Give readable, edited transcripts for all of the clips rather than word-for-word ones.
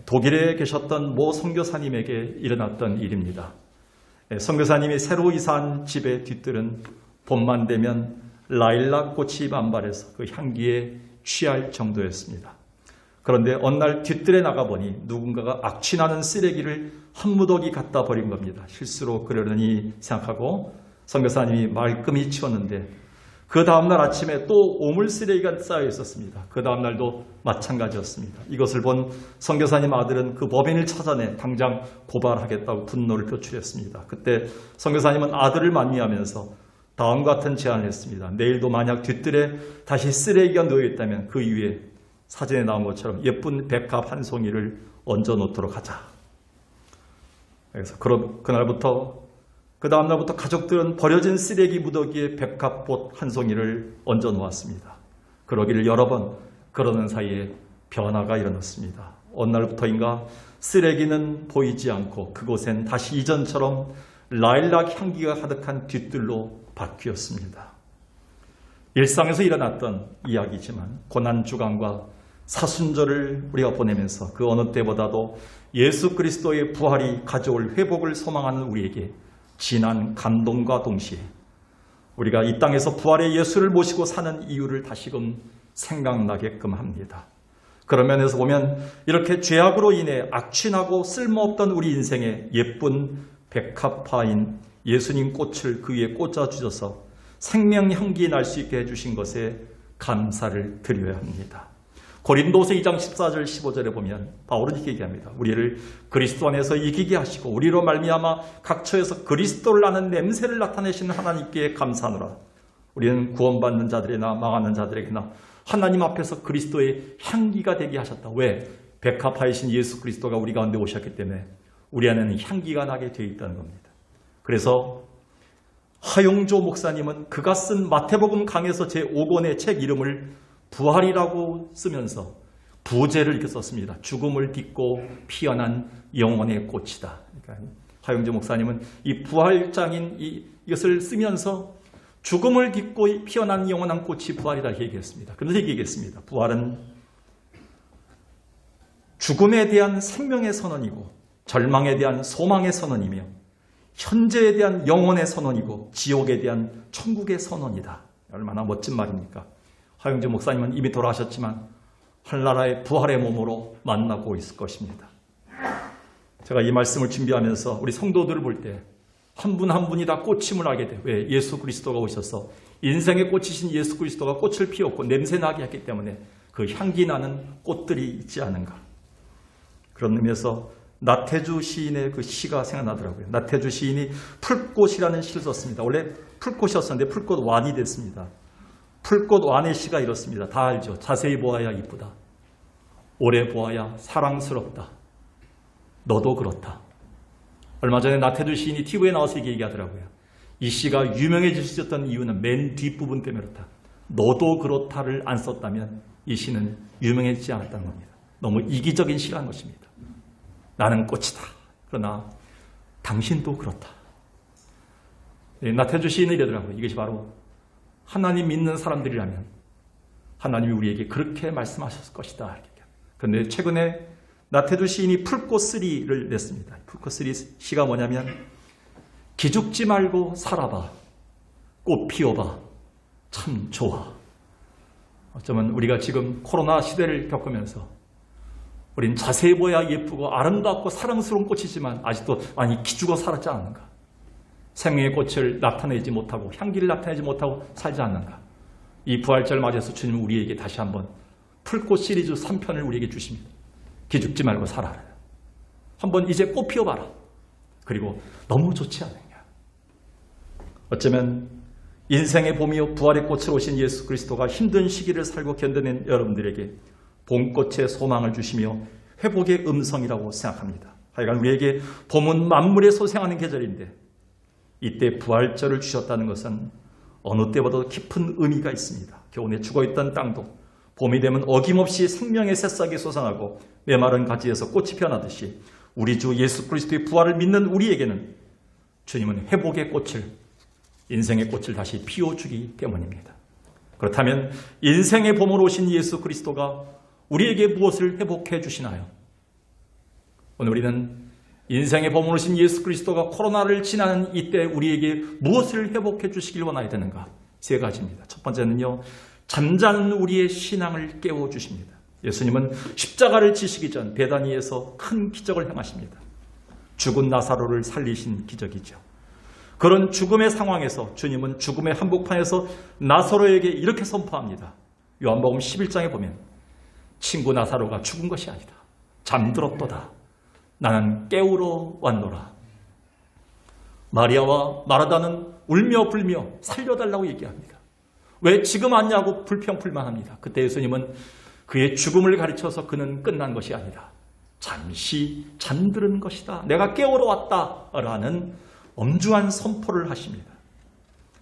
독일에 계셨던 모 선교사님에게 일어났던 일입니다. 선교사님이 새로 이사한 집의 뒤뜰은 봄만 되면 라일락 꽃이 만발해서 그 향기에 취할 정도였습니다. 그런데 어느 날 뒤뜰에 나가보니 누군가가 악취나는 쓰레기를 한 무더기 갖다 버린 겁니다. 실수로 그러려니 생각하고 선교사님이 말끔히 치웠는데 그 다음날 아침에 또 오물 쓰레기가 쌓여 있었습니다. 그 다음날도 마찬가지였습니다. 이것을 본 선교사님 아들은 그 법인을 찾아내 당장 고발하겠다고 분노를 표출했습니다. 그때 선교사님은 아들을 만미하면서 다음과 같은 제안을 했습니다. 내일도 만약 뒤뜰에 다시 쓰레기가 놓여있다면 그 위에 사진에 나온 것처럼 예쁜 백합 한 송이를 얹어 놓도록 하자. 그래서 그날부터 그 다음날부터 가족들은 버려진 쓰레기 무더기에 백합꽃 한 송이를 얹어 놓았습니다. 그러기를 여러 번 그러는 사이에 변화가 일어났습니다. 어느 날부터인가 쓰레기는 보이지 않고 그곳엔 다시 이전처럼 라일락 향기가 가득한 뒤뜰로 바뀌었습니다. 일상에서 일어났던 이야기지만 고난주간과 사순절을 우리가 보내면서 그 어느 때보다도 예수 그리스도의 부활이 가져올 회복을 소망하는 우리에게 진한 감동과 동시에 우리가 이 땅에서 부활의 예수를 모시고 사는 이유를 다시금 생각나게끔 합니다. 그런 면에서 보면 이렇게 죄악으로 인해 악취나고 쓸모없던 우리 인생에 예쁜 백합화인 예수님 꽃을 그 위에 꽂아주셔서 생명 향기 날 수 있게 해주신 것에 감사를 드려야 합니다. 고린도서 2장 14절 15절에 보면 바울은 이렇게 얘기합니다. 우리를 그리스도 안에서 이기게 하시고 우리로 말미암아 각처에서 그리스도를 아는 냄새를 나타내시는 하나님께 감사하노라. 우리는 구원받는 자들이나 망하는 자들에게나 하나님 앞에서 그리스도의 향기가 되게 하셨다. 왜? 백합화이신 예수 그리스도가 우리 가운데 오셨기 때문에 우리 안에는 향기가 나게 되어 있다는 겁니다. 그래서 하용조 목사님은 그가 쓴 마태복음 강에서 제5권의 책 이름을 부활이라고 쓰면서 부제를 이렇게 썼습니다. 죽음을 딛고 피어난 영혼의 꽃이다. 그러니까 하용조 목사님은 이 부활장인 이것을 쓰면서 죽음을 딛고 피어난 영원한 꽃이 부활이다 이렇게 얘기했습니다. 그런데 이렇게 얘기했습니다. 부활은 죽음에 대한 생명의 선언이고 절망에 대한 소망의 선언이며 현재에 대한 영혼의 선언이고 지옥에 대한 천국의 선언이다. 얼마나 멋진 말입니까? 하용재 목사님은 이미 돌아가셨지만 한나라의 부활의 몸으로 만나고 있을 것입니다. 제가 이 말씀을 준비하면서 우리 성도들을 볼 때 한 분 한 분이 다 꽃임을 알게 돼요. 왜? 예수 그리스도가 오셔서 인생의 꽃이신 예수 그리스도가 꽃을 피웠고 냄새나게 했기 때문에 그 향기 나는 꽃들이 있지 않은가. 그런 의미에서 나태주 시인의 그 시가 생각나더라고요. 나태주 시인이 풀꽃이라는 시를 썼습니다. 원래 풀꽃이었었는데 풀꽃 완이 됐습니다. 풀꽃 완의 시가 이렇습니다. 다 알죠. 자세히 보아야 이쁘다. 오래 보아야 사랑스럽다. 너도 그렇다. 얼마 전에 나태주 시인이 TV에 나와서 이렇게 얘기하더라고요. 이 시가 유명해질 수 있었던 이유는 맨 뒷부분 때문에 그렇다. 너도 그렇다를 안 썼다면 이 시는 유명해지지 않았다는 겁니다. 너무 이기적인 시라는 것입니다. 나는 꽃이다. 그러나 당신도 그렇다. 나태주 시인은 이러더라고요. 이것이 바로 하나님 믿는 사람들이라면 하나님이 우리에게 그렇게 말씀하셨을 것이다. 그런데 최근에 나태주 시인이 풀꽃3를 냈습니다. 풀꽃3 시가 뭐냐면 기죽지 말고 살아봐. 꽃 피워봐. 참 좋아. 어쩌면 우리가 지금 코로나 시대를 겪으면서 우린 자세히 보야 예쁘고 아름답고 사랑스러운 꽃이지만 아직도 많이 기죽어 살았지 않는가. 생명의 꽃을 나타내지 못하고 향기를 나타내지 못하고 살지 않는가. 이 부활절 맞이해서 주님은 우리에게 다시 한번 풀꽃 시리즈 3편을 우리에게 주십니다. 기죽지 말고 살아라. 한번 이제 꽃 피워봐라. 그리고 너무 좋지 않느냐. 어쩌면 인생의 봄이요 부활의 꽃으로 오신 예수 그리스도가 힘든 시기를 살고 견뎌낸 여러분들에게 봄꽃의 소망을 주시며 회복의 음성이라고 생각합니다. 하여간 우리에게 봄은 만물에 소생하는 계절인데 이때 부활절을 주셨다는 것은 어느 때보다도 깊은 의미가 있습니다. 겨우내 죽어있던 땅도 봄이 되면 어김없이 생명의 새싹이 솟아나고 메마른 가지에서 꽃이 피어나듯이 우리 주 예수 그리스도의 부활을 믿는 우리에게는 주님은 회복의 꽃을, 인생의 꽃을 다시 피워주기 때문입니다. 그렇다면 인생의 봄으로 오신 예수 그리스도가 우리에게 무엇을 회복해 주시나요? 오늘 우리는 인생의 보물이신 예수 그리스도가 코로나를 지나는 이때 우리에게 무엇을 회복해 주시길 원하야 되는가? 세 가지입니다. 첫 번째는요, 잠자는 우리의 신앙을 깨워주십니다. 예수님은 십자가를 지시기 전 베다니에서 큰 기적을 행하십니다. 죽은 나사로를 살리신 기적이죠. 그런 죽음의 상황에서 주님은 죽음의 한복판에서 나사로에게 이렇게 선포합니다. 요한복음 11장에 보면 친구 나사로가 죽은 것이 아니다. 잠들었도다. 나는 깨우러 왔노라. 마리아와 마르다는 울며 불며 살려달라고 얘기합니다. 왜 지금 왔냐고 불평불만합니다. 그때 예수님은 그의 죽음을 가르쳐서 그는 끝난 것이 아니다. 잠시 잠드는 것이다. 내가 깨우러 왔다라는 엄중한 선포를 하십니다.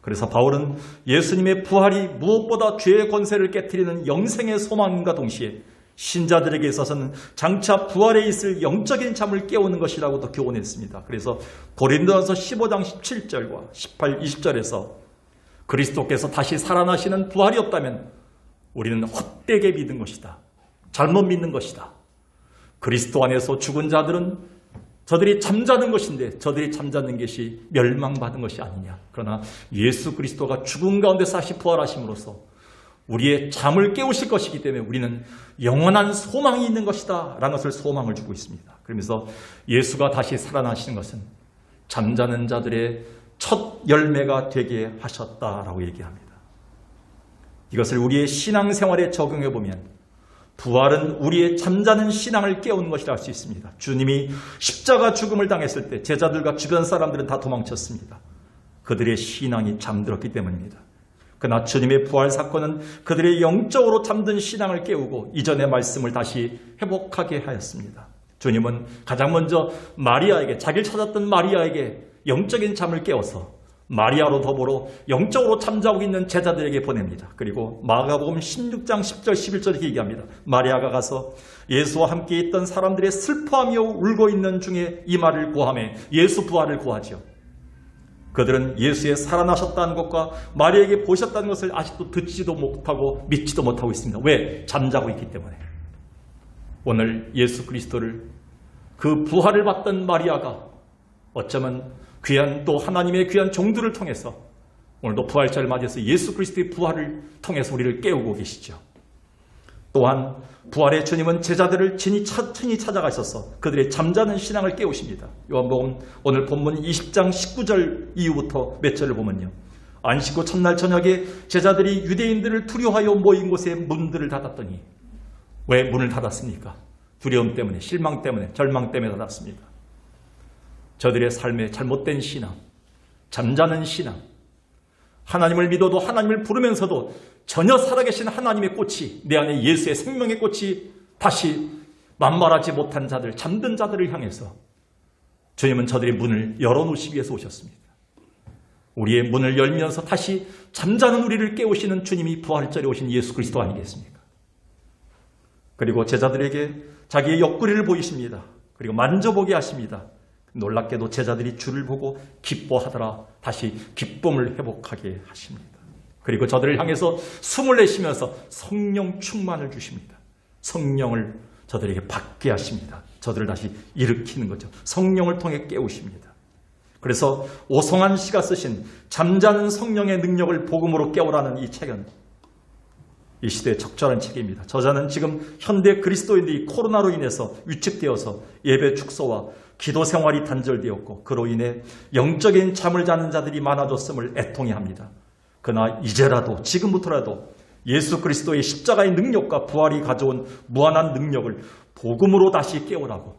그래서 바울은 예수님의 부활이 무엇보다 죄의 권세를 깨트리는 영생의 소망과 동시에 신자들에게 있어서는 장차 부활에 있을 영적인 잠을 깨우는 것이라고도 교훈했습니다. 그래서 고린도전서 15장 17절과 18, 20절에서 그리스도께서 다시 살아나시는 부활이 없다면 우리는 헛되게 믿은 것이다. 잘못 믿는 것이다. 그리스도 안에서 죽은 자들은 저들이 잠자는 것인데 저들이 잠자는 것이 멸망받은 것이 아니냐. 그러나 예수 그리스도가 죽은 가운데서 다시 부활하심으로써 우리의 잠을 깨우실 것이기 때문에 우리는 영원한 소망이 있는 것이다 라는 것을 소망을 주고 있습니다. 그러면서 예수가 다시 살아나시는 것은 잠자는 자들의 첫 열매가 되게 하셨다라고 얘기합니다. 이것을 우리의 신앙생활에 적용해 보면 부활은 우리의 잠자는 신앙을 깨우는 것이라 할 수 있습니다. 주님이 십자가 죽음을 당했을 때 제자들과 주변 사람들은 다 도망쳤습니다. 그들의 신앙이 잠들었기 때문입니다. 그러나 주님의 부활 사건은 그들의 영적으로 잠든 신앙을 깨우고 이전의 말씀을 다시 회복하게 하였습니다. 주님은 가장 먼저 마리아에게, 자기를 찾았던 마리아에게 영적인 잠을 깨워서 마리아로 더불어 영적으로 잠자고 있는 제자들에게 보냅니다. 그리고 마가복음 16장 10절 11절에 이렇게 얘기합니다. 마리아가 가서 예수와 함께 있던 사람들의 슬퍼하며 울고 있는 중에 이 말을 고하며 예수 부활을 고하죠. 그들은 예수의 살아나셨다는 것과 마리아에게 보셨다는 것을 아직도 듣지도 못하고 믿지도 못하고 있습니다. 왜? 잠자고 있기 때문에. 오늘 예수 그리스도를 그 부활을 받던 마리아가 어쩌면 귀한 또 하나님의 귀한 종들을 통해서 오늘도 부활절을 맞이해서 예수 그리스도의 부활을 통해서 우리를 깨우고 계시죠. 또한 부활의 주님은 제자들을 친히 찾아가셔서 그들의 잠자는 신앙을 깨우십니다. 요한복음 오늘 본문 20장 19절 이후부터 몇 절을 보면요. 안식 후 첫날 저녁에 제자들이 유대인들을 두려워하여 모인 곳에 문들을 닫았더니, 왜 문을 닫았습니까? 두려움 때문에, 실망 때문에, 절망 때문에 닫았습니다. 저들의 삶의 잘못된 신앙, 잠자는 신앙, 하나님을 믿어도 하나님을 부르면서도 전혀 살아계신 하나님의 꽃이, 내 안에 예수의 생명의 꽃이 다시 만발하지 못한 자들, 잠든 자들을 향해서 주님은 저들의 문을 열어놓으시기 위해서 오셨습니다. 우리의 문을 열면서 다시 잠자는 우리를 깨우시는 주님이 부활절에 오신 예수 그리스도 아니겠습니까? 그리고 제자들에게 자기의 옆구리를 보이십니다. 그리고 만져보게 하십니다. 놀랍게도 제자들이 주를 보고 기뻐하더라. 다시 기쁨을 회복하게 하십니다. 그리고 저들을 향해서 숨을 내쉬면서 성령 충만을 주십니다. 성령을 저들에게 받게 하십니다. 저들을 다시 일으키는 거죠. 성령을 통해 깨우십니다. 그래서 오성환 씨가 쓰신 잠자는 성령의 능력을 복음으로 깨우라는 이 책은 이 시대에 적절한 책입니다. 저자는 지금 현대 그리스도인들이 코로나로 인해서 위축되어서 예배 축소와 기도 생활이 단절되었고 그로 인해 영적인 잠을 자는 자들이 많아졌음을 애통해합니다. 그러나 이제라도, 지금부터라도 예수 그리스도의 십자가의 능력과 부활이 가져온 무한한 능력을 복음으로 다시 깨우라고,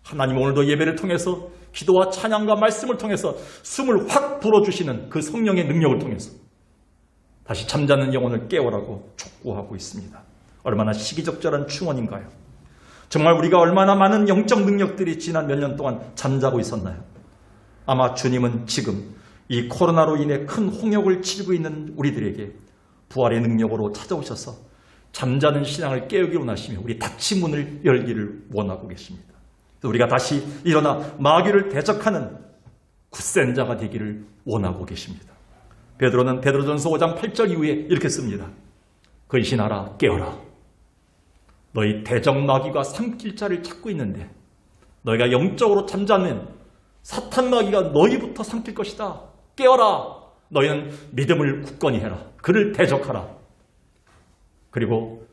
하나님 오늘도 예배를 통해서 기도와 찬양과 말씀을 통해서 숨을 확 불어주시는 그 성령의 능력을 통해서 다시 잠자는 영혼을 깨우라고 촉구하고 있습니다. 얼마나 시기적절한 충원인가요? 정말 우리가 얼마나 많은 영적 능력들이 지난 몇 년 동안 잠자고 있었나요? 아마 주님은 지금 이 코로나로 인해 큰 홍역을 치르고 있는 우리들에게 부활의 능력으로 찾아오셔서 잠자는 신앙을 깨우기 원하시며 우리 닫힌 문을 열기를 원하고 계십니다. 우리가 다시 일어나 마귀를 대적하는 굳센 자가 되기를 원하고 계십니다. 베드로는 베드로전서 5장 8절 이후에 이렇게 씁니다. 근신하라, 깨어라. 너희 대적 마귀가 삼킬 자를 찾고 있는데 너희가 영적으로 잠자면 사탄 마귀가 너희부터 삼킬 것이다. 깨어라. 너희는 믿음을 굳건히 해라. 그를 대적하라. 그리고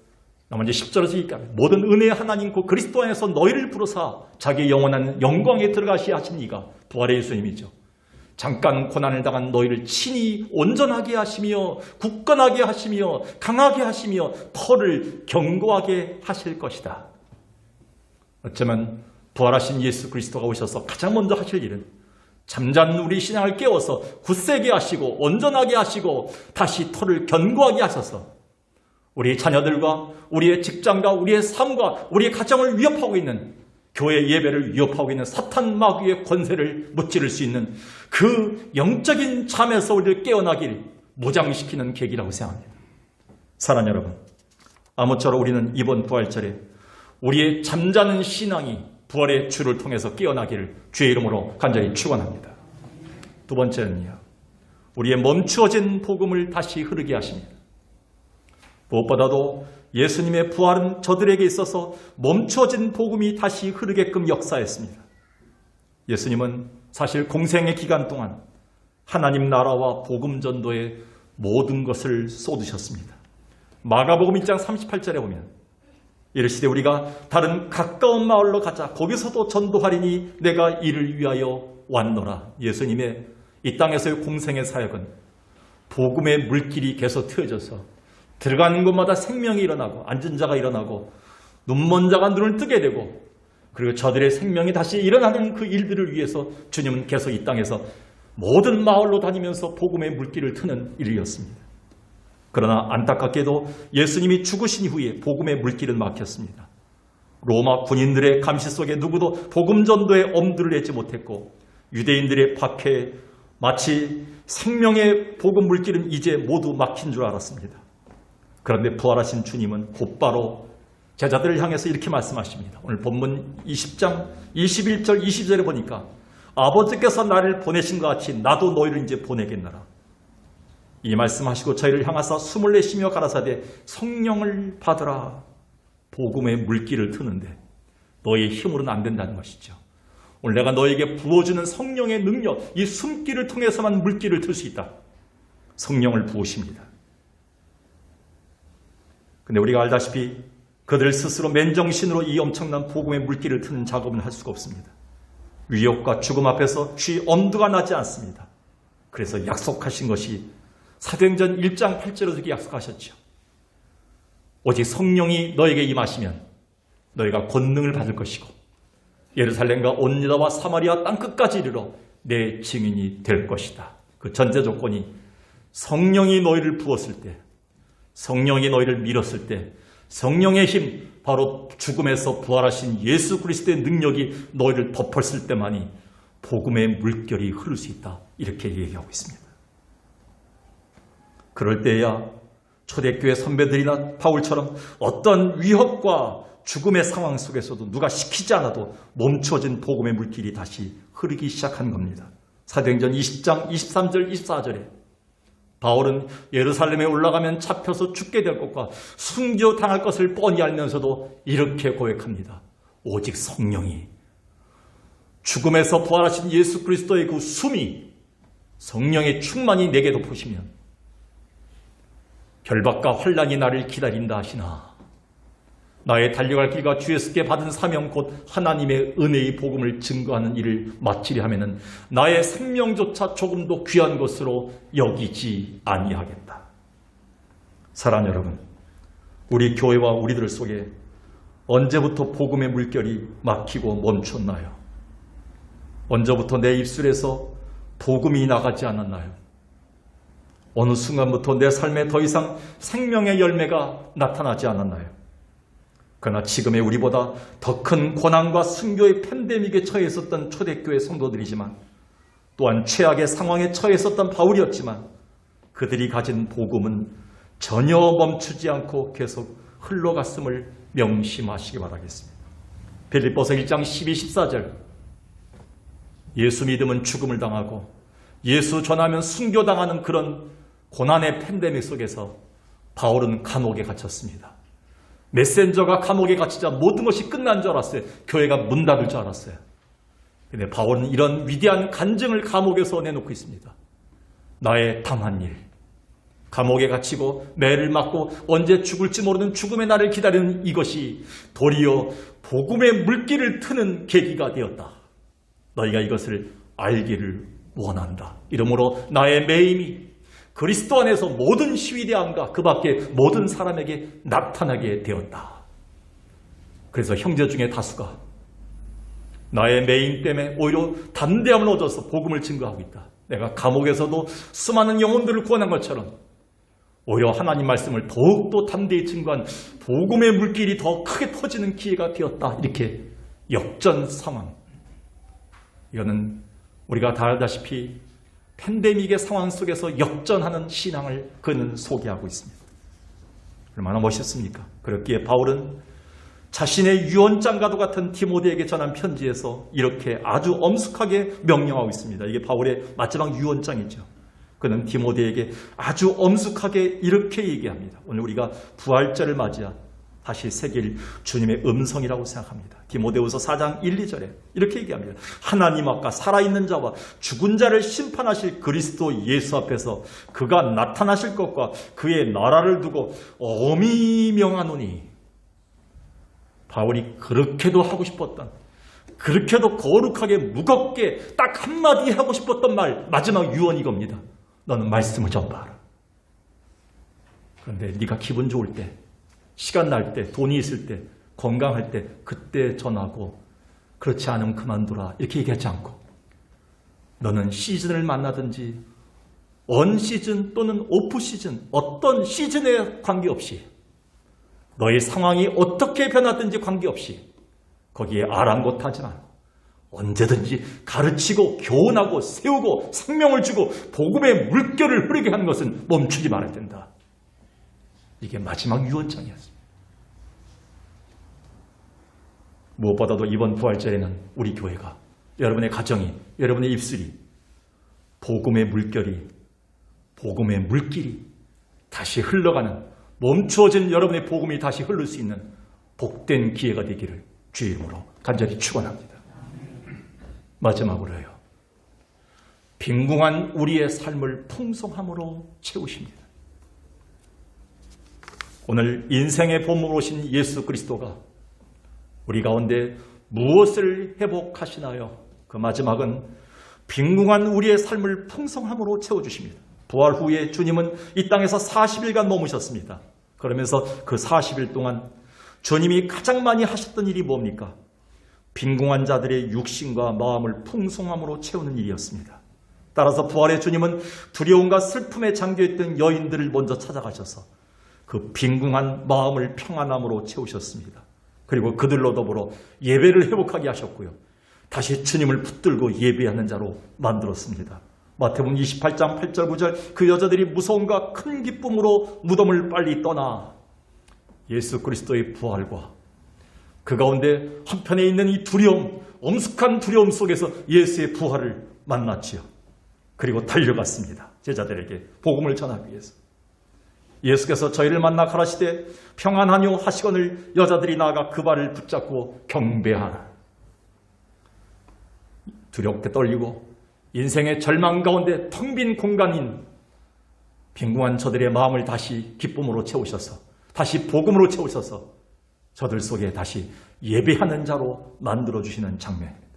나머지 10절에서 이까지 모든 은혜의 하나님 그 그리스도 안에서 너희를 부르사 자기의 영원한 영광에 들어가시게 하신 이가 부활의 예수님이죠. 잠깐 고난을 당한 너희를 친히 온전하게 하시며 굳건하게 하시며 강하게 하시며 터를 견고하게 하실 것이다. 어쩌면 부활하신 예수 그리스도가 오셔서 가장 먼저 하실 일은 잠자는 우리 신앙을 깨워서 굳세게 하시고 온전하게 하시고 다시 터를 견고하게 하셔서 우리의 자녀들과 우리의 직장과 우리의 삶과 우리의 가정을 위협하고 있는 교회 예배를 위협하고 있는 사탄 마귀의 권세를 무찌를 수 있는 그 영적인 잠에서 우리를 깨어나길 무장시키는 계기라고 생각합니다. 사랑하는 여러분, 아무쪼록 우리는 이번 부활절에 우리의 잠자는 신앙이 부활의 주를 통해서 깨어나기를 주의 이름으로 간절히 축원합니다. 두 번째는요, 우리의 멈추어진 복음을 다시 흐르게 하십니다. 무엇보다도 예수님의 부활은 저들에게 있어서 멈추어진 복음이 다시 흐르게끔 역사했습니다. 예수님은 사실 공생의 기간 동안 하나님 나라와 복음 전도에 모든 것을 쏟으셨습니다. 마가복음 1장 38절에 보면 이르시되 우리가 다른 가까운 마을로 가자. 거기서도 전도하리니 내가 이를 위하여 왔노라. 예수님의 이 땅에서의 공생의 사역은 복음의 물길이 계속 트여져서 들어가는 곳마다 생명이 일어나고 앉은 자가 일어나고 눈먼 자가 눈을 뜨게 되고 그리고 저들의 생명이 다시 일어나는 그 일들을 위해서 주님은 계속 이 땅에서 모든 마을로 다니면서 복음의 물길을 트는 일이었습니다. 그러나 안타깝게도 예수님이 죽으신 후에 복음의 물길은 막혔습니다. 로마 군인들의 감시 속에 누구도 복음 전도에 엄두를 내지 못했고 유대인들의 박해에 마치 생명의 복음 물길은 이제 모두 막힌 줄 알았습니다. 그런데 부활하신 주님은 곧바로 제자들을 향해서 이렇게 말씀하십니다. 오늘 본문 20장 21절 22절에 보니까 아버지께서 나를 보내신 것 같이 나도 너희를 이제 보내겠노라. 이 말씀하시고 저희를 향하사 숨을 내쉬며 가라사대 성령을 받으라. 복음의 물길을 트는데 너희의 힘으로는 안 된다는 것이죠. 오늘 내가 너에게 부어주는 성령의 능력, 이 숨길을 통해서만 물길을 틀 수 있다. 성령을 부으십니다. 근데 우리가 알다시피 그들 스스로 맨정신으로 이 엄청난 복음의 물길을 트는 작업은 할 수가 없습니다. 위협과 죽음 앞에서 귀 엄두가 나지 않습니다. 그래서 약속하신 것이 사도행전 1장 8절에서 이렇게 약속하셨죠. 오직 성령이 너에게 임하시면 너희가 권능을 받을 것이고 예루살렘과 온 유다와 사마리아 땅끝까지 이르러 내 증인이 될 것이다. 그 전제 조건이 성령이 너희를 부었을 때, 성령이 너희를 밀었을 때, 성령의 힘, 바로 죽음에서 부활하신 예수 그리스도의 능력이 너희를 덮었을 때만이 복음의 물결이 흐를 수 있다. 이렇게 얘기하고 있습니다. 그럴 때야 초대교회 선배들이나 바울처럼 어떤 위협과 죽음의 상황 속에서도 누가 시키지 않아도 멈춰진 복음의 물길이 다시 흐르기 시작한 겁니다. 사도행전 20장 23절 24절에 바울은 예루살렘에 올라가면 잡혀서 죽게 될 것과 순교당할 것을 뻔히 알면서도 이렇게 고백합니다. 오직 성령이, 죽음에서 부활하신 예수 그리스도의 그 숨이, 성령의 충만이 내게 덮으시면 결박과 환난이 나를 기다린다 하시나 나의 달려갈 길과 주 예수께 받은 사명 곧 하나님의 은혜의 복음을 증거하는 일을 마치려 하면은 나의 생명조차 조금도 귀한 것으로 여기지 아니하겠다. 사랑하는 여러분, 우리 교회와 우리들 속에 언제부터 복음의 물결이 막히고 멈췄나요? 언제부터 내 입술에서 복음이 나가지 않았나요? 어느 순간부터 내 삶에 더 이상 생명의 열매가 나타나지 않았나요? 그러나 지금의 우리보다 더 큰 고난과 순교의 팬데믹에 처해 있었던 초대교회 성도들이지만 또한 최악의 상황에 처해 있었던 바울이었지만 그들이 가진 복음은 전혀 멈추지 않고 계속 흘러갔음을 명심하시기 바라겠습니다. 빌립보서 1장 12, 14절 예수 믿으면 죽음을 당하고 예수 전하면 순교당하는 그런 고난의 팬데믹 속에서 바울은 감옥에 갇혔습니다. 메센저가 감옥에 갇히자 모든 것이 끝난 줄 알았어요. 교회가 문 닫을 줄 알았어요. 근데 바울은 이런 위대한 간증을 감옥에서 내놓고 있습니다. 나의 당한 일, 감옥에 갇히고 매를 맞고 언제 죽을지 모르는 죽음의 날을 기다리는 이것이 도리어 복음의 물길을 트는 계기가 되었다. 너희가 이것을 알기를 원한다. 이러므로 나의 매임이 그리스도 안에서 모든 시위대왕과 그 밖에 모든 사람에게 나타나게 되었다. 그래서 형제 중에 다수가 나의 매임 때문에 오히려 담대함을 얻어서 복음을 증거하고 있다. 내가 감옥에서도 수많은 영혼들을 구원한 것처럼 오히려 하나님 말씀을 더욱더 담대히 증거한 복음의 물길이 더 크게 터지는 기회가 되었다. 이렇게 역전 상황. 이거는 우리가 다 알다시피 팬데믹의 상황 속에서 역전하는 신앙을 그는 소개하고 있습니다. 얼마나 멋있습니까? 그렇기에 바울은 자신의 유언장과도 같은 디모데에게 전한 편지에서 이렇게 아주 엄숙하게 명령하고 있습니다. 이게 바울의 마지막 유언장이죠. 그는 디모데에게 아주 엄숙하게 이렇게 얘기합니다. 오늘 우리가 부활절을 맞이한 다시 새길 주님의 음성이라고 생각합니다. 디모데후서 4장 1, 2절에 이렇게 얘기합니다. 하나님 앞과 살아있는 자와 죽은 자를 심판하실 그리스도 예수 앞에서 그가 나타나실 것과 그의 나라를 두고 엄히 명하노니. 바울이 그렇게도 하고 싶었던, 그렇게도 거룩하게 무겁게 딱 한마디 하고 싶었던 말, 마지막 유언 이겁니다. 너는 말씀을 전파하라. 그런데 네가 기분 좋을 때, 시간 날 때, 돈이 있을 때, 건강할 때 그때 전하고 그렇지 않으면 그만두라 이렇게 얘기하지 않고 너는 시즌을 만나든지 언 시즌 또는 오프 시즌 어떤 시즌에 관계없이 너의 상황이 어떻게 변하든지 관계없이 거기에 아랑곳하지 않고 언제든지 가르치고 교훈하고 세우고 생명을 주고 복음의 물결을 흐르게 하는 것은 멈추지 말아야 된다. 이게 마지막 유언장이었습니다. 무엇보다도 이번 부활절에는 우리 교회가, 여러분의 가정이, 여러분의 입술이 복음의 물결이, 복음의 물길이 다시 흘러가는, 멈추어진 여러분의 복음이 다시 흐를 수 있는 복된 기회가 되기를 주의 이름으로 간절히 축원합니다. 마지막으로요. 빈궁한 우리의 삶을 풍성함으로 채우십니다. 오늘 인생의 본문으로 오신 예수 그리스도가 우리 가운데 무엇을 회복하시나요? 그 마지막은 빈궁한 우리의 삶을 풍성함으로 채워주십니다. 부활 후에 주님은 이 땅에서 40일간 머무셨습니다. 그러면서 그 40일 동안 주님이 가장 많이 하셨던 일이 뭡니까? 빈궁한 자들의 육신과 마음을 풍성함으로 채우는 일이었습니다. 따라서 부활의 주님은 두려움과 슬픔에 잠겨있던 여인들을 먼저 찾아가셔서 그 빈궁한 마음을 평안함으로 채우셨습니다. 그리고 그들로 더불어 예배를 회복하게 하셨고요. 다시 주님을 붙들고 예배하는 자로 만들었습니다. 마태복음 28장 8절 9절 그 여자들이 무서움과 큰 기쁨으로 무덤을 빨리 떠나 예수 그리스도의 부활과 그 가운데 한편에 있는 이 두려움, 엄숙한 두려움 속에서 예수의 부활을 만났지요. 그리고 달려갔습니다. 제자들에게 복음을 전하기 위해서. 예수께서 저희를 만나 가라시되 평안하뇨 하시거늘 여자들이 나아가 그 발을 붙잡고 경배하라. 두렵게 떨리고 인생의 절망 가운데 텅 빈 공간인 빈궁한 저들의 마음을 다시 기쁨으로 채우셔서 다시 복음으로 채우셔서 저들 속에 다시 예배하는 자로 만들어주시는 장면입니다.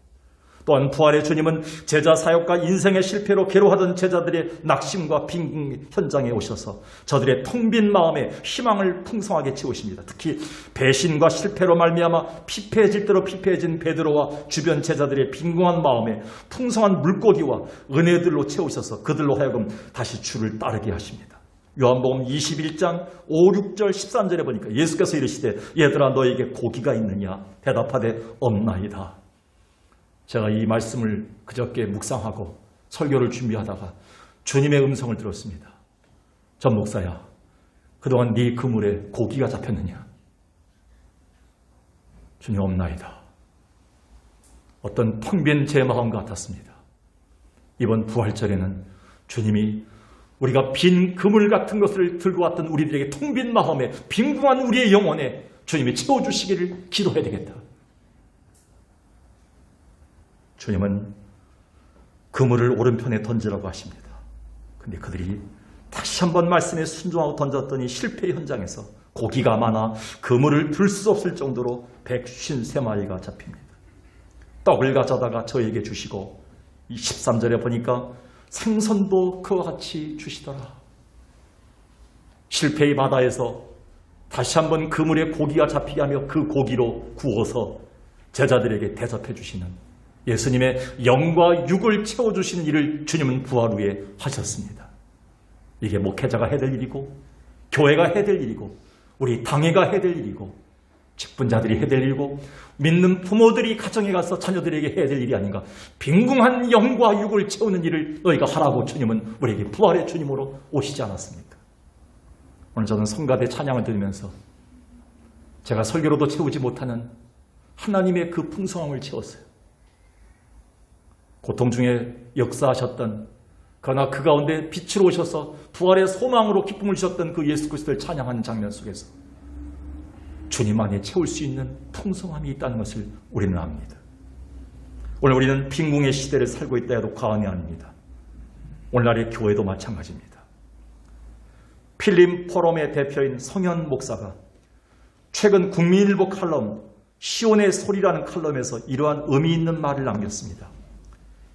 또한 부활의 주님은 제자 사역과 인생의 실패로 괴로워하던 제자들의 낙심과 빈궁 현장에 오셔서 저들의 텅 빈 마음에 희망을 풍성하게 채우십니다. 특히 배신과 실패로 말미암아 피폐해질 대로 피폐해진 베드로와 주변 제자들의 빈궁한 마음에 풍성한 물고기와 은혜들로 채우셔서 그들로 하여금 다시 주를 따르게 하십니다. 요한복음 21장 5, 6절 13절에 보니까 예수께서 이르시되 얘들아 너에게 고기가 있느냐 대답하되 없나이다. 제가 이 말씀을 그저께 묵상하고 설교를 준비하다가 주님의 음성을 들었습니다. 전 목사야, 그동안 네 그물에 고기가 잡혔느냐? 주님 없나이다. 어떤 텅 빈 제 마음 같았습니다. 이번 부활절에는 주님이 우리가 빈 그물 같은 것을 들고 왔던 우리들에게 텅 빈 마음에 빈궁한 우리의 영혼에 주님이 채워주시기를 기도해야 되겠다. 주님은 그물을 오른편에 던지라고 하십니다. 근데 그들이 다시 한번 말씀에 순종하고 던졌더니 실패 현장에서 고기가 많아 그물을 들 수 없을 정도로 153마리가 잡힙니다. 떡을 가져다가 저에게 주시고 이 13절에 보니까 생선도 그와 같이 주시더라. 실패의 바다에서 다시 한번 그물에 고기가 잡히게 하며 그 고기로 구워서 제자들에게 대접해 주시는 예수님의 영과 육을 채워주시는 일을 주님은 부활 후에 하셨습니다. 이게 목회자가 해야 될 일이고 교회가 해야 될 일이고 우리 당회가 해야 될 일이고 직분자들이 해야 될 일이고 믿는 부모들이 가정에 가서 자녀들에게 해야 될 일이 아닌가. 빈궁한 영과 육을 채우는 일을 너희가 하라고 주님은 우리에게 부활의 주님으로 오시지 않았습니까? 오늘 저는 성가대 찬양을 들으면서 제가 설교로도 채우지 못하는 하나님의 그 풍성함을 채웠어요. 고통 중에 역사하셨던 그러나 그 가운데 빛으로 오셔서 부활의 소망으로 기쁨을 주셨던 그 예수 그리스도를 찬양하는 장면 속에서 주님 안에 채울 수 있는 풍성함이 있다는 것을 우리는 압니다. 오늘 우리는 빈궁의 시대를 살고 있다 해도 과언이 아닙니다. 오늘날의 교회도 마찬가지입니다. 필립 포럼의 대표인 성현 목사가 최근 국민일보 칼럼 시온의 소리라는 칼럼에서 이러한 의미 있는 말을 남겼습니다.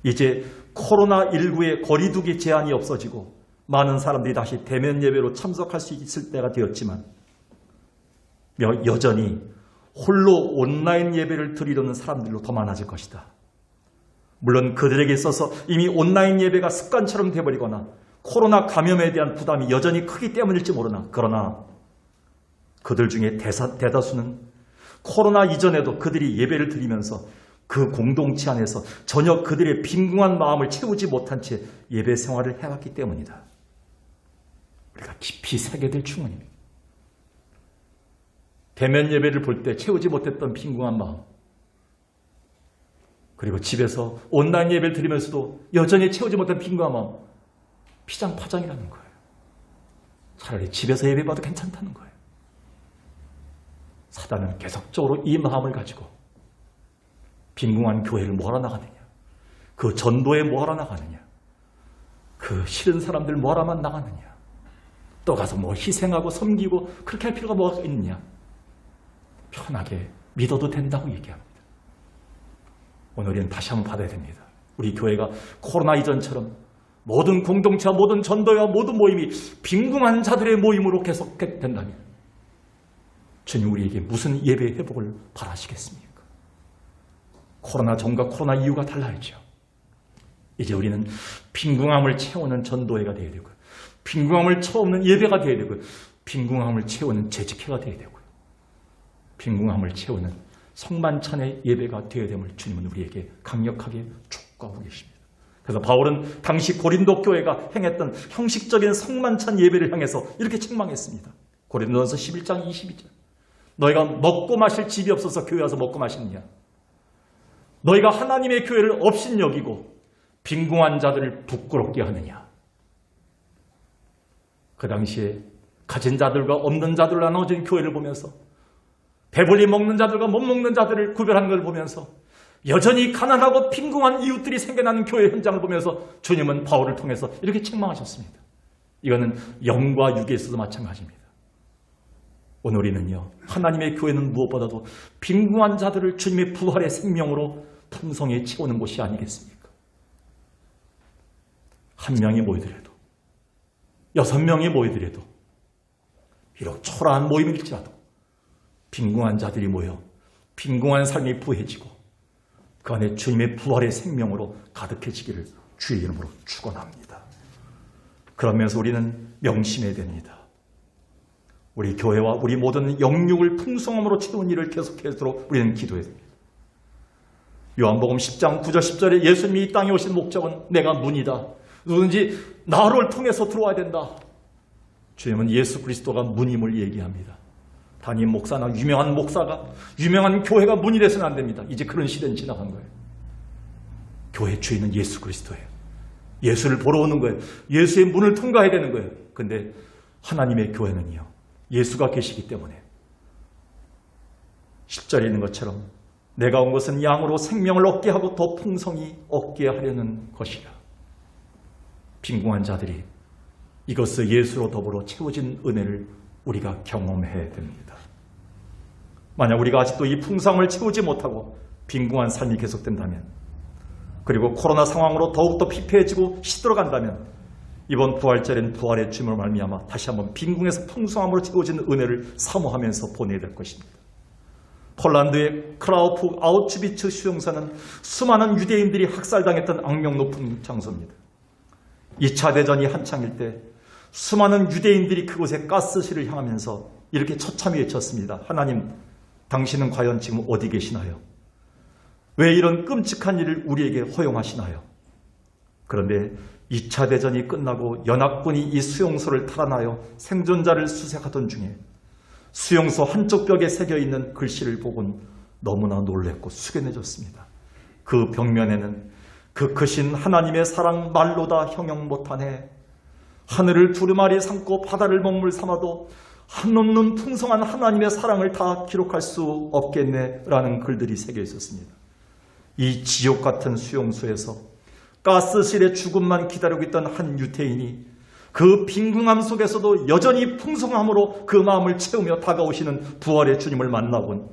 이제 코로나19의 거리두기 제한이 없어지고 많은 사람들이 다시 대면 예배로 참석할 수 있을 때가 되었지만 여전히 홀로 온라인 예배를 드리려는 사람들로 더 많아질 것이다. 물론 그들에게 있어서 이미 온라인 예배가 습관처럼 되어버리거나 코로나 감염에 대한 부담이 여전히 크기 때문일지 모르나 그러나 그들 중에 대다수는 코로나 이전에도 그들이 예배를 드리면서 그 공동체 안에서 전혀 그들의 빈궁한 마음을 채우지 못한 채 예배 생활을 해왔기 때문이다. 우리가 깊이 새겨야 될 충원입니다. 대면 예배를 볼 때 채우지 못했던 빈궁한 마음, 그리고 집에서 온라인 예배를 드리면서도 여전히 채우지 못한 빈궁한 마음, 피장파장이라는 거예요. 차라리 집에서 예배봐도 괜찮다는 거예요. 사단은 계속적으로 이 마음을 가지고 빈궁한 교회를 뭐하러 나가느냐, 그 전도에 뭐하러 나가느냐, 그 싫은 사람들 뭐하러만 나가느냐, 또 가서 뭐 희생하고 섬기고 그렇게 할 필요가 뭐가 있느냐, 편하게 믿어도 된다고 얘기합니다. 오늘 우리는 다시 한번 받아야 됩니다. 우리 교회가 코로나 이전처럼 모든 공동체와 모든 전도와 모든 모임이 빈궁한 자들의 모임으로 계속된다면 주님 우리에게 무슨 예배 회복을 바라시겠습니까? 코로나 전과 코로나 이후가 달라야죠. 이제 우리는 빈궁함을 채우는 전도회가 되어야 되고요. 빈궁함을 채우는 예배가 되어야 되고요. 빈궁함을 채우는 재직회가 되어야 되고요. 빈궁함을 채우는 성만찬의 예배가 되어야 됨을 주님은 우리에게 강력하게 촉구하고 계십니다. 그래서 바울은 당시 고린도 교회가 행했던 형식적인 성만찬 예배를 향해서 이렇게 책망했습니다. 고린도전서 11장 22절. 너희가 먹고 마실 집이 없어서 교회 와서 먹고 마시느냐? 너희가 하나님의 교회를 업신여기고 빈궁한 자들을 부끄럽게 하느냐? 그 당시에 가진 자들과 없는 자들로 나눠진 교회를 보면서 배불리 먹는 자들과 못 먹는 자들을 구별하는 걸 보면서 여전히 가난하고 빈궁한 이웃들이 생겨나는 교회 현장을 보면서 주님은 바울을 통해서 이렇게 책망하셨습니다. 이거는 영과 육에 있어서 마찬가지입니다. 오늘 우리는요, 하나님의 교회는 무엇보다도 빈궁한 자들을 주님의 부활의 생명으로 풍성히 채우는 곳이 아니겠습니까? 한 명이 모이더라도 6명이 모이더라도 비록 초라한 모임일지라도 빈궁한 자들이 모여 빈궁한 삶이 부해지고 그 안에 주님의 부활의 생명으로 가득해지기를 주의 이름으로 축원합니다. 그러면서 우리는 명심해야 됩니다. 우리 교회와 우리 모든 영육을 풍성함으로 채운 일을 계속하도록 우리는 기도해야 됩니다. 요한복음 10장 9절 10절에 예수님이 이 땅에 오신 목적은 내가 문이다. 누구든지 나를 통해서 들어와야 된다. 주님은 예수 그리스도가 문임을 얘기합니다. 담임 목사나 유명한 목사가, 유명한 교회가 문이 돼서는 안 됩니다. 이제 그런 시대는 지나간 거예요. 교회 주인은 예수 그리스도예요. 예수를 보러 오는 거예요. 예수의 문을 통과해야 되는 거예요. 근데 하나님의 교회는요, 예수가 계시기 때문에 10절에 있는 것처럼 내가 온 것은 양으로 생명을 얻게 하고 더 풍성히 얻게 하려는 것이라. 빈궁한 자들이 이것을 예수로 더불어 채워진 은혜를 우리가 경험해야 됩니다. 만약 우리가 아직도 이 풍성을 채우지 못하고 빈궁한 삶이 계속된다면, 그리고 코로나 상황으로 더욱더 피폐해지고 시들어간다면 이번 부활절엔 부활의 주님을 말미암아 다시 한번 빈궁에서 풍성함으로 채워진 은혜를 사모하면서 보내야 될 것입니다. 폴란드의 크라우프 아우츠비츠 수용소는 수많은 유대인들이 학살당했던 악명 높은 장소입니다. 2차 대전이 한창일 때 수많은 유대인들이 그곳에 가스실을 향하면서 이렇게 처참히 외쳤습니다. 하나님, 당신은 과연 지금 어디 계시나요? 왜 이런 끔찍한 일을 우리에게 허용하시나요? 그런데 2차 대전이 끝나고 연합군이 이 수용소를 탈환하여 생존자를 수색하던 중에 수용소 한쪽 벽에 새겨있는 글씨를 보곤 너무나 놀랬고 숙연해졌습니다. 그 벽면에는 그 크신 하나님의 사랑 말로 다 형용 못하네. 하늘을 두루마리 삼고 바다를 먹물 삼아도 한없는 풍성한 하나님의 사랑을 다 기록할 수 없겠네 라는 글들이 새겨 있었습니다. 이 지옥 같은 수용소에서 가스실의 죽음만 기다리고 있던 한 유태인이 그 빈궁함 속에서도 여전히 풍성함으로 그 마음을 채우며 다가오시는 부활의 주님을 만나본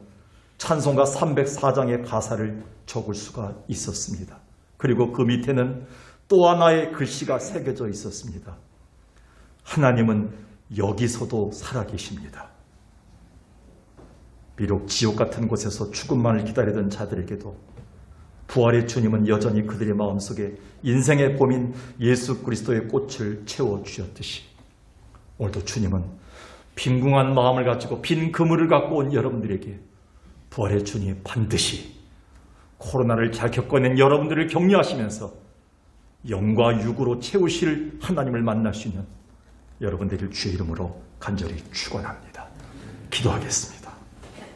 찬송가 304장의 가사를 적을 수가 있었습니다. 그리고 그 밑에는 또 하나의 글씨가 새겨져 있었습니다. 하나님은 여기서도 살아계십니다. 비록 지옥 같은 곳에서 죽음만을 기다리던 자들에게도 부활의 주님은 여전히 그들의 마음속에 인생의 고민 예수 그리스도의 꽃을 채워주셨듯이 오늘도 주님은 빈궁한 마음을 가지고 빈 그물을 갖고 온 여러분들에게 부활의 주님이 반드시 코로나를 잘 겪어낸 여러분들을 격려하시면서 영과 육으로 채우실 하나님을 만날 수 있는 여러분들을 주의 이름으로 간절히 축원합니다. 기도하겠습니다.